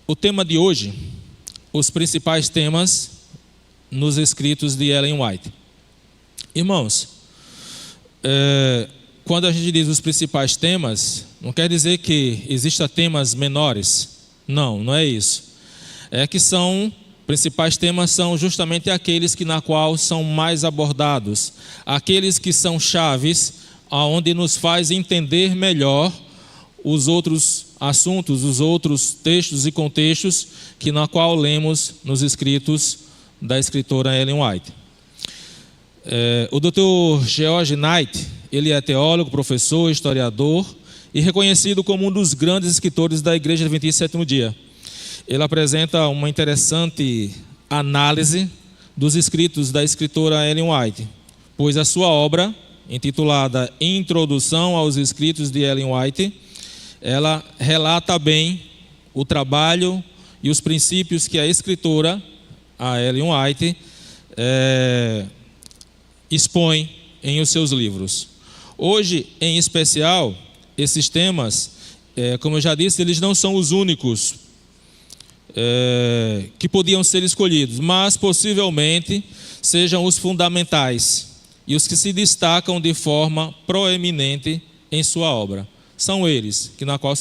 O tema de hoje, os principais temas nos escritos de Ellen White. Irmãos, quando a gente diz os principais temas, não quer dizer que existam temas menores. Não é isso. Principais temas são justamente aqueles na qual são mais abordados, aqueles que são chaves, aonde nos faz entender melhor os outros assuntos, os outros textos e contextos na qual lemos nos escritos da escritora Ellen White. O Dr. George Knight, ele é teólogo, professor, historiador e reconhecido como um dos grandes escritores da Igreja Adventista do Sétimo Dia. Ele apresenta uma interessante análise dos escritos da escritora Ellen White, pois a sua obra, intitulada Introdução aos Escritos de Ellen White, ela relata bem o trabalho e os princípios que a escritora, a Ellen White, expõe em os seus livros. Hoje, em especial, esses temas, como eu já disse, eles não são os únicos que podiam ser escolhidos, mas possivelmente sejam os fundamentais e os que se destacam de forma proeminente em sua obra. São eles na qual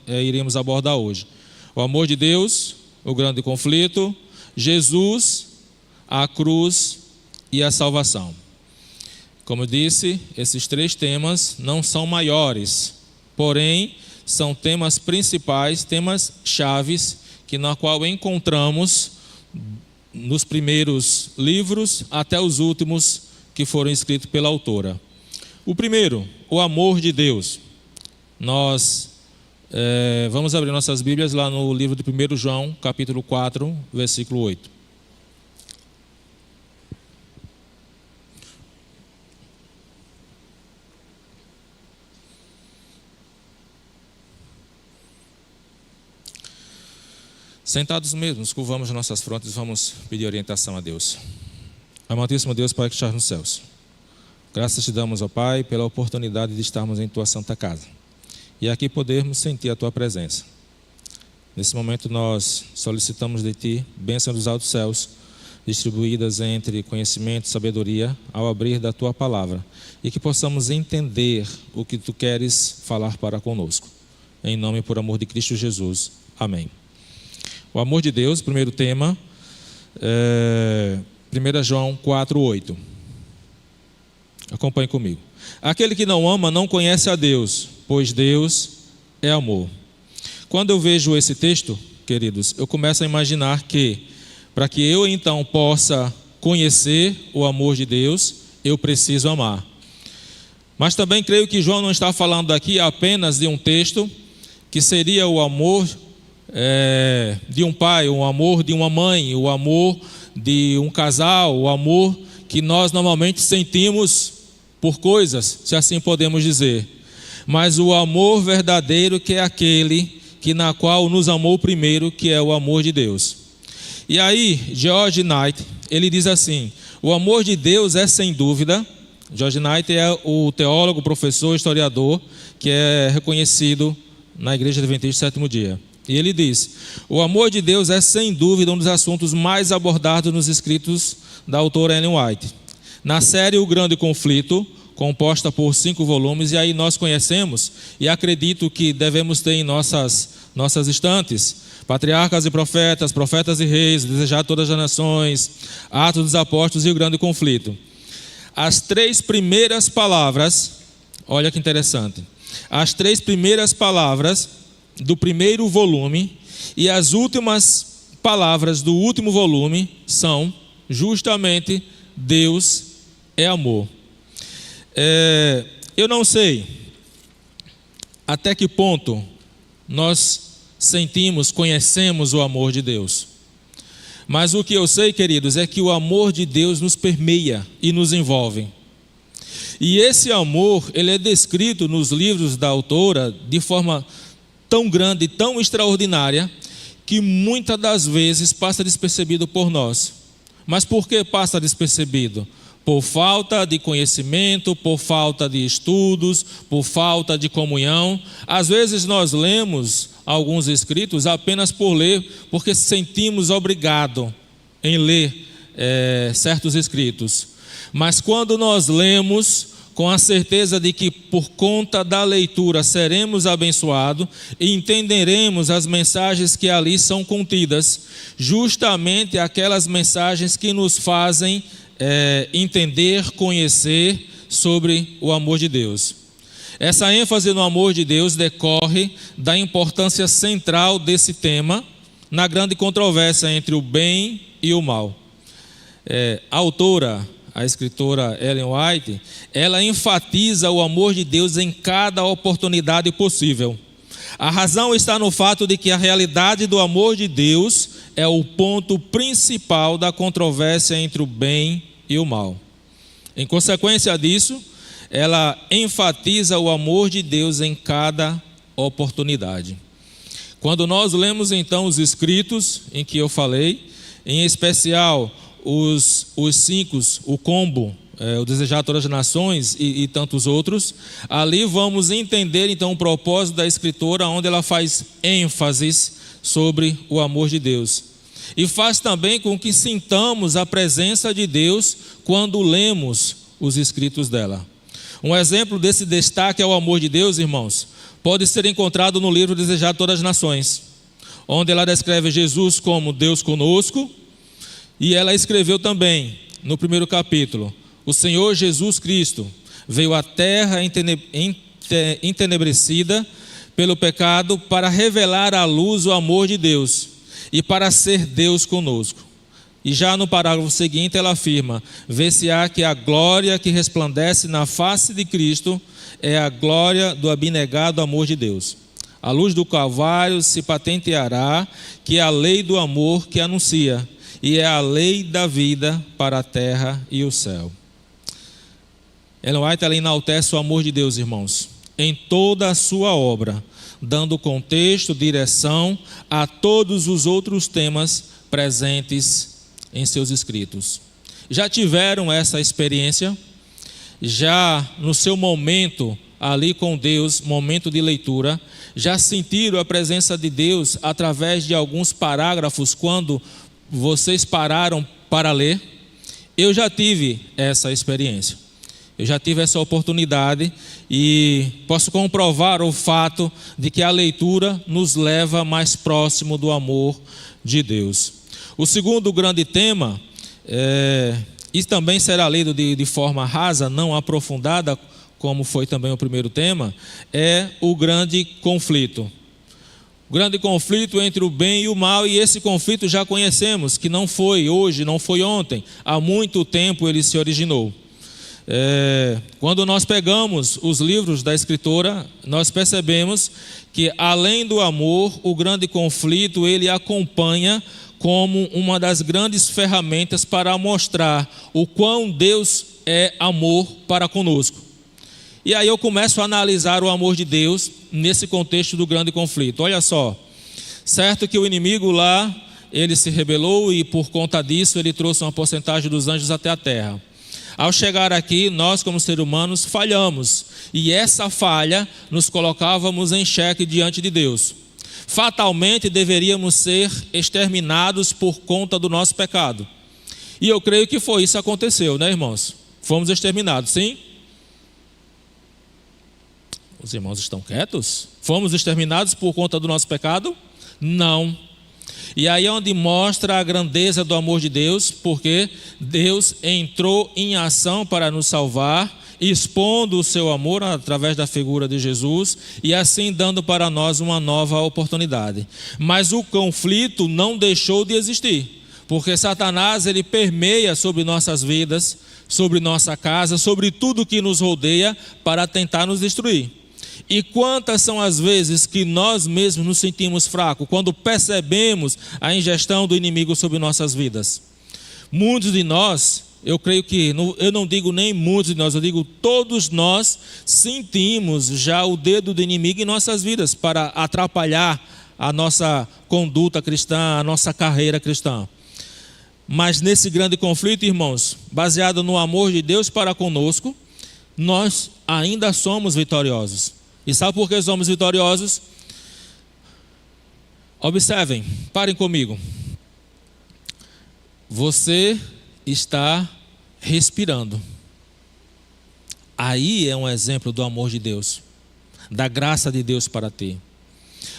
iremos abordar hoje: o amor de Deus, o grande conflito, Jesus, a cruz e a salvação. Como eu disse, esses três temas não são maiores, porém são temas principais, temas chaves, na qual encontramos nos primeiros livros até os últimos que foram escritos pela autora. O primeiro, o amor de Deus. Nós vamos abrir nossas Bíblias lá no livro de 1 João, capítulo 4, versículo 8. Sentados mesmos, curvamos nossas frontes e vamos pedir orientação a Deus. Amantíssimo Deus, Pai que estás nos céus, graças te damos, ó Pai, pela oportunidade de estarmos em Tua Santa Casa e aqui podermos sentir a Tua presença. Nesse momento nós solicitamos de Ti bênção dos altos céus, distribuídas entre conhecimento e sabedoria ao abrir da Tua palavra, e que possamos entender o que Tu queres falar para conosco. Em nome e por amor de Cristo Jesus. Amém. O amor de Deus, primeiro tema, 1 João 4, 8. Acompanhe comigo. Aquele que não ama não conhece a Deus, pois Deus é amor. Quando eu vejo esse texto, queridos, eu começo a imaginar que, para que eu então possa conhecer o amor de Deus, eu preciso amar. Mas também creio que João não está falando aqui apenas de um texto que seria o amor de um pai, o amor de uma mãe, o amor de um casal, o amor que nós normalmente sentimos por coisas, se assim podemos dizer. Mas o amor verdadeiro, que é aquele na qual nos amou primeiro, que é o amor de Deus. E aí, George Knight, ele diz assim: o amor de Deus é sem dúvida. George Knight é o teólogo, professor, historiador, que é reconhecido na Igreja Adventista do Sétimo Dia. E ele diz: o amor de Deus é sem dúvida um dos assuntos mais abordados nos escritos da autora Ellen White. Na série O Grande Conflito, composta por 5 volumes, e aí nós conhecemos, e acredito que devemos ter em nossas estantes, Patriarcas e Profetas, Profetas e Reis, Desejado Todas as Nações, Atos dos Apóstolos e O Grande Conflito. As 3 primeiras palavras, olha que interessante, as 3 primeiras palavras do primeiro volume e as últimas palavras do último volume são justamente Deus é amor. Eu não sei até que ponto nós sentimos, conhecemos o amor de Deus, mas o que eu sei, queridos, é que o amor de Deus nos permeia e nos envolve. E esse amor, ele é descrito nos livros da autora de forma tão grande, tão extraordinária, que muitas das vezes passa despercebido por nós. Mas por que passa despercebido? Por falta de conhecimento, por falta de estudos, por falta de comunhão. Às vezes nós lemos alguns escritos apenas por ler, porque sentimos obrigado em ler certos escritos. Mas quando nós lemos com a certeza de que por conta da leitura seremos abençoados e entenderemos as mensagens que ali são contidas, justamente aquelas mensagens que nos fazem entender, conhecer sobre o amor de Deus. Essa ênfase no amor de Deus decorre da importância central desse tema na grande controvérsia entre o bem e o mal. A autora, a escritora Ellen White, ela enfatiza o amor de Deus em cada oportunidade possível. A razão está no fato de que a realidade do amor de Deus é o ponto principal da controvérsia entre o bem e o mal. Em consequência disso, ela enfatiza o amor de Deus em cada oportunidade. Quando nós lemos então os escritos em que eu falei, em especial os 5, o combo, o Desejar Todas as Nações e tantos outros, ali vamos entender então o propósito da escritora, onde ela faz ênfases sobre o amor de Deus. E faz também com que sintamos a presença de Deus quando lemos os escritos dela. Um exemplo desse destaque ao amor de Deus, irmãos, pode ser encontrado no livro Desejar Todas as Nações, onde ela descreve Jesus como Deus conosco, e ela escreveu também, no primeiro capítulo, o Senhor Jesus Cristo veio à terra entenebrecida pelo pecado para revelar à luz o amor de Deus e para ser Deus conosco. E já no parágrafo seguinte ela afirma: vê-se-á que a glória que resplandece na face de Cristo é a glória do abnegado amor de Deus. À luz do Calvário se patenteará que é a lei do amor que anuncia, e é a lei da vida para a terra e o céu. Ellen White, ela enaltece o amor de Deus, irmãos, em toda a sua obra, dando contexto, direção a todos os outros temas presentes em seus escritos. Já tiveram essa experiência? Já no seu momento ali com Deus, momento de leitura, já sentiram a presença de Deus através de alguns parágrafos quando vocês pararam para ler? Eu já tive essa experiência, eu já tive essa oportunidade e posso comprovar o fato de que a leitura nos leva mais próximo do amor de Deus. O segundo grande tema, e também será lido de forma rasa, não aprofundada, como foi também o primeiro tema, é o grande conflito. O grande conflito entre o bem e o mal, e esse conflito já conhecemos, que não foi hoje, não foi ontem, há muito tempo ele se originou. Quando nós pegamos os livros da escritora, nós percebemos que além do amor, o grande conflito ele acompanha como uma das grandes ferramentas para mostrar o quão Deus é amor para conosco. E aí eu começo a analisar o amor de Deus nesse contexto do grande conflito. Olha só, certo que o inimigo lá, ele se rebelou e por conta disso ele trouxe uma porcentagem dos anjos até a terra. Ao chegar aqui, nós como seres humanos falhamos, e essa falha nos colocávamos em xeque diante de Deus. Fatalmente deveríamos ser exterminados por conta do nosso pecado. E eu creio que foi isso que aconteceu, né, irmãos? Fomos exterminados, sim? Os irmãos estão quietos? Fomos exterminados por conta do nosso pecado? Não. E aí é onde mostra a grandeza do amor de Deus, porque Deus entrou em ação para nos salvar, expondo o seu amor através da figura de Jesus e assim dando para nós uma nova oportunidade. Mas o conflito não deixou de existir, porque Satanás ele permeia sobre nossas vidas, sobre nossa casa, sobre tudo que nos rodeia para tentar nos destruir. E quantas são as vezes que nós mesmos nos sentimos fracos quando percebemos a ingestão do inimigo sobre nossas vidas? Muitos de nós, eu creio que, eu não digo nem muitos de nós, eu digo todos nós sentimos já o dedo do inimigo em nossas vidas para atrapalhar a nossa conduta cristã, a nossa carreira cristã. Mas nesse grande conflito, irmãos, baseado no amor de Deus para conosco, nós ainda somos vitoriosos. E sabe por que somos vitoriosos? Observem, parem comigo. Você está respirando. Aí é um exemplo do amor de Deus, da graça de Deus para ti.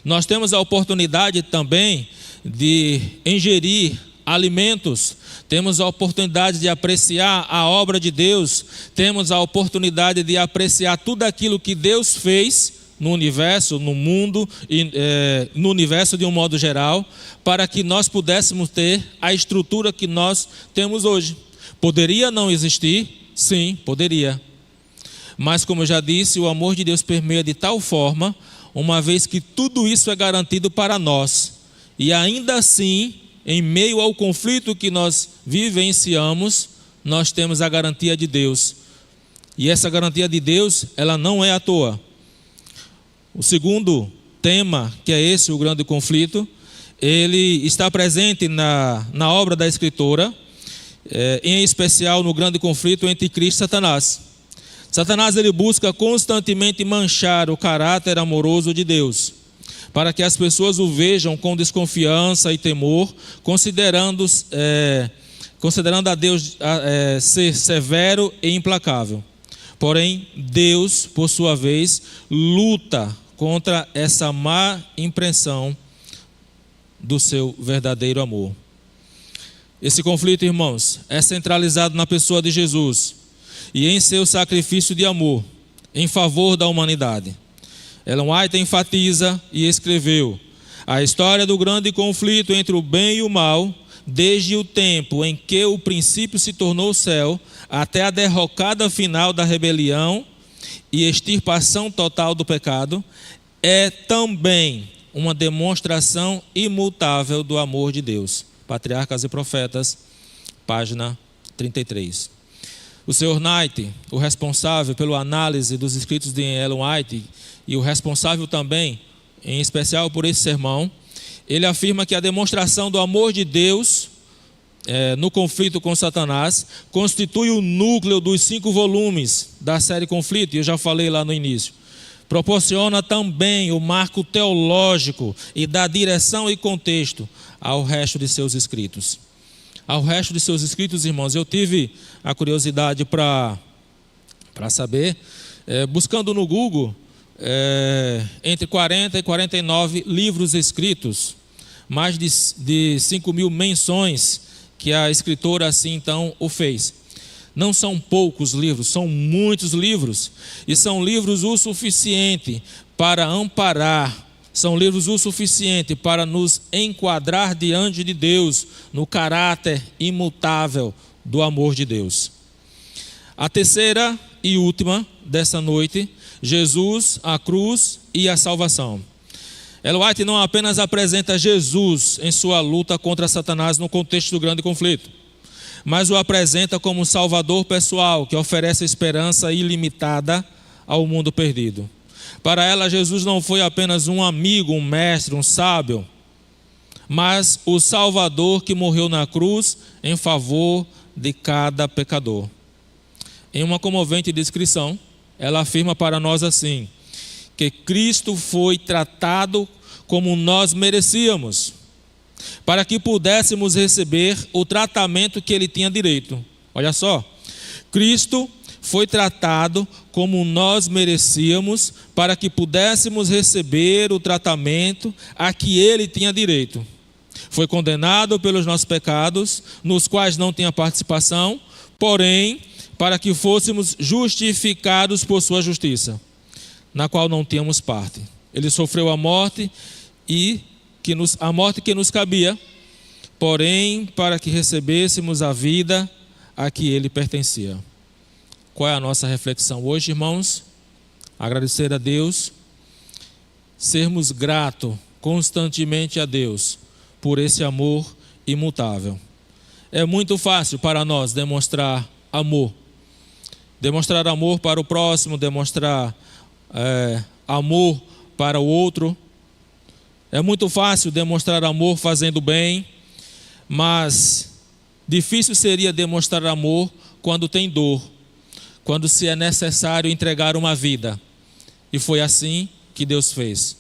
Nós temos a oportunidade também de ingerir alimentos, temos a oportunidade de apreciar a obra de Deus, temos a oportunidade de apreciar tudo aquilo que Deus fez no universo, no mundo, no universo de um modo geral, para que nós pudéssemos ter a estrutura que nós temos hoje. Poderia não existir? Sim, poderia. Mas, como eu já disse, o amor de Deus permeia de tal forma, uma vez que tudo isso é garantido para nós. E ainda assim, em meio ao conflito que nós vivenciamos, nós temos a garantia de Deus. E essa garantia de Deus, ela não é à toa. O segundo tema, que é esse, o grande conflito, ele está presente na obra da Escritura, em especial no grande conflito entre Cristo e Satanás. Satanás, ele busca constantemente manchar o caráter amoroso de Deus, para que as pessoas o vejam com desconfiança e temor, considerando a Deus ser severo e implacável. Porém, Deus, por sua vez, luta contra essa má impressão do seu verdadeiro amor. Esse conflito, irmãos, é centralizado na pessoa de Jesus e em seu sacrifício de amor em favor da humanidade. Ellen White enfatiza e escreveu: a história do grande conflito entre o bem e o mal, desde o tempo em que o princípio se tornou o céu, até a derrocada final da rebelião e extirpação total do pecado, é também uma demonstração imutável do amor de Deus. Patriarcas e Profetas, página 33. O Sr. Knight, o responsável pela análise dos escritos de Ellen White e o responsável também, em especial por esse sermão, ele afirma que a demonstração do amor de Deus no conflito com Satanás constitui o núcleo dos 5 volumes da série Conflito, e eu já falei lá no início. Proporciona também o marco teológico e dá direção e contexto ao resto de seus escritos. Ao resto de seus escritos, irmãos, eu tive a curiosidade para saber, buscando no Google, entre 40 e 49 livros escritos, mais de 5.000 menções que a escritora assim então o fez. Não são poucos livros, são muitos livros, e são livros o suficiente para amparar, são livros o suficiente para nos enquadrar diante de Deus no caráter imutável do amor de Deus. A terceira e última dessa noite, Jesus, a cruz e a salvação. Ellen White não apenas apresenta Jesus em sua luta contra Satanás no contexto do grande conflito, mas o apresenta como um salvador pessoal que oferece esperança ilimitada ao mundo perdido. Para ela, Jesus não foi apenas um amigo, um mestre, um sábio, mas o Salvador que morreu na cruz em favor de cada pecador. Em uma comovente descrição, ela afirma para nós assim, que Cristo foi tratado como nós merecíamos, para que pudéssemos receber o tratamento que ele tinha direito. Olha só, Cristo foi tratado como nós merecíamos, para que pudéssemos receber o tratamento a que ele tinha direito. Foi condenado pelos nossos pecados, nos quais não tinha participação, porém, para que fôssemos justificados por sua justiça, na qual não tínhamos parte. Ele sofreu a morte a morte que nos cabia, porém para que recebêssemos a vida a que ele pertencia. Qual é a nossa reflexão hoje, irmãos? Agradecer a Deus, sermos gratos constantemente a Deus por esse amor imutável. É muito fácil para nós demonstrar amor para o próximo, demonstrar amor para o outro. É muito fácil demonstrar amor fazendo bem, mas difícil seria demonstrar amor quando tem dor, quando se é necessário entregar uma vida. E foi assim que Deus fez.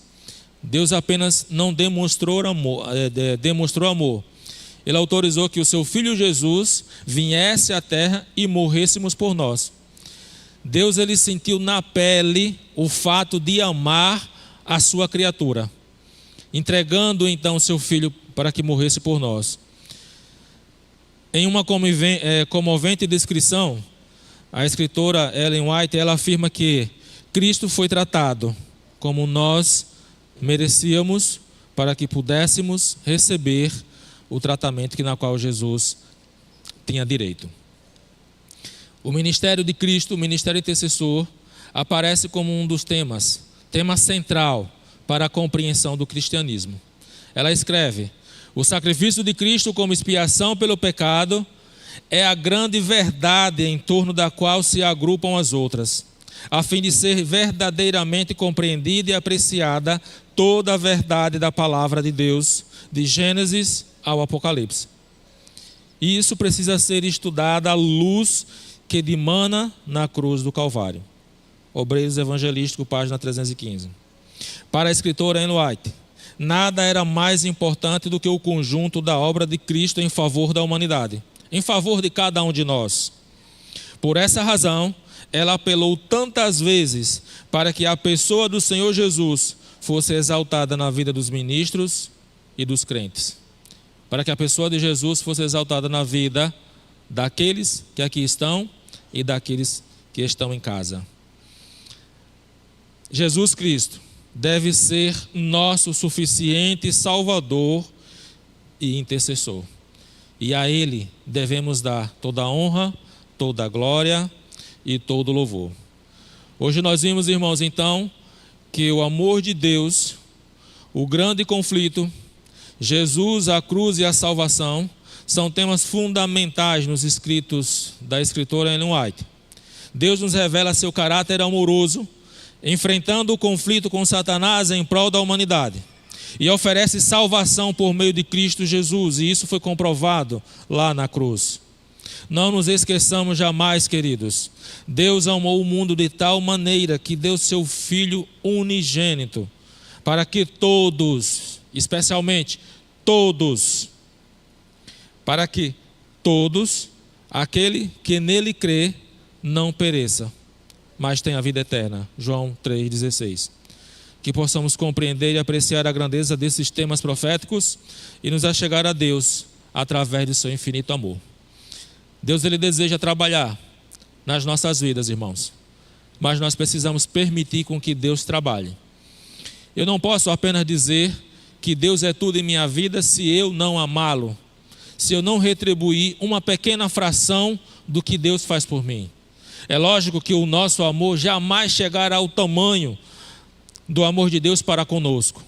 Deus apenas não demonstrou amor. Ele autorizou que o seu Filho Jesus viesse à terra e morrêssemos por nós. Deus, ele sentiu na pele o fato de amar a sua criatura, entregando então o seu Filho para que morresse por nós. Em uma comovente descrição, a escritora Ellen White, ela afirma que Cristo foi tratado como nós merecíamos para que pudéssemos receber o tratamento na qual Jesus tinha direito. O ministério de Cristo, o ministério intercessor, aparece como um dos tema central para a compreensão do cristianismo. Ela escreve: o sacrifício de Cristo como expiação pelo pecado é a grande verdade em torno da qual se agrupam as outras, a fim de ser verdadeiramente compreendida e apreciada toda a verdade da palavra de Deus, de Gênesis ao Apocalipse. E isso precisa ser estudado à luz que dimana na cruz do Calvário. Obreiros Evangelístico, página 315. Para a escritora Ellen White, nada era mais importante do que o conjunto da obra de Cristo em favor da humanidade, em favor de cada um de nós. Por essa razão, ela apelou tantas vezes para que a pessoa do Senhor Jesus fosse exaltada na vida dos ministros e dos crentes. Para que a pessoa de Jesus fosse exaltada na vida daqueles que aqui estão e daqueles que estão em casa. Jesus Cristo deve ser nosso suficiente Salvador e intercessor. E a Ele devemos dar toda a honra, toda a glória e todo o louvor. Hoje nós vimos, irmãos, então, que o amor de Deus, o grande conflito, Jesus, a cruz e a salvação, são temas fundamentais nos escritos da escritora Ellen White. Deus nos revela seu caráter amoroso, enfrentando o conflito com Satanás em prol da humanidade, e oferece salvação por meio de Cristo Jesus, e isso foi comprovado lá na cruz. Não nos esqueçamos jamais, queridos, Deus amou o mundo de tal maneira que deu seu Filho unigênito, para que todos, especialmente todos, para que todos, aquele que nele crê, não pereça, mas tenha a vida eterna. João 3,16. Que possamos compreender e apreciar a grandeza desses temas proféticos e nos achegar a Deus através do seu infinito amor. Deus, ele deseja trabalhar nas nossas vidas, irmãos, mas nós precisamos permitir com que Deus trabalhe. Eu não posso apenas dizer que Deus é tudo em minha vida se eu não amá-lo, se eu não retribuir uma pequena fração do que Deus faz por mim. É lógico que o nosso amor jamais chegará ao tamanho do amor de Deus para conosco.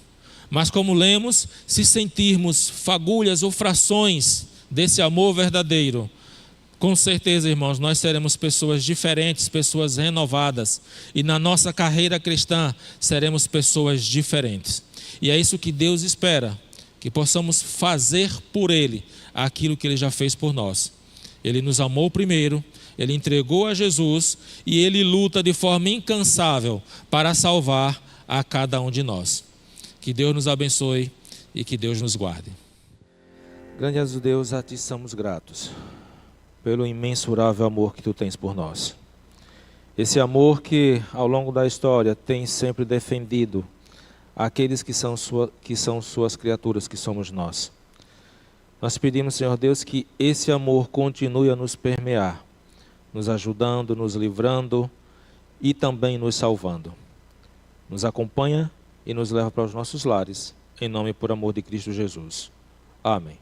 Mas como lemos, se sentirmos fagulhas ou frações desse amor verdadeiro, com certeza, irmãos, nós seremos pessoas diferentes, pessoas renovadas. E na nossa carreira cristã, seremos pessoas diferentes. E é isso que Deus espera, que possamos fazer por Ele aquilo que Ele já fez por nós. Ele nos amou primeiro, Ele entregou a Jesus e Ele luta de forma incansável para salvar a cada um de nós. Que Deus nos abençoe e que Deus nos guarde. Grande Deus, a Ti somos gratos pelo imensurável amor que Tu tens por nós. Esse amor que ao longo da história tem sempre defendido aqueles que são Suas criaturas, que somos nós. Nós pedimos, Senhor Deus, que esse amor continue a nos permear, nos ajudando, nos livrando e também nos salvando. Nos acompanha e nos leva para os nossos lares, em nome e por amor de Cristo Jesus. Amém.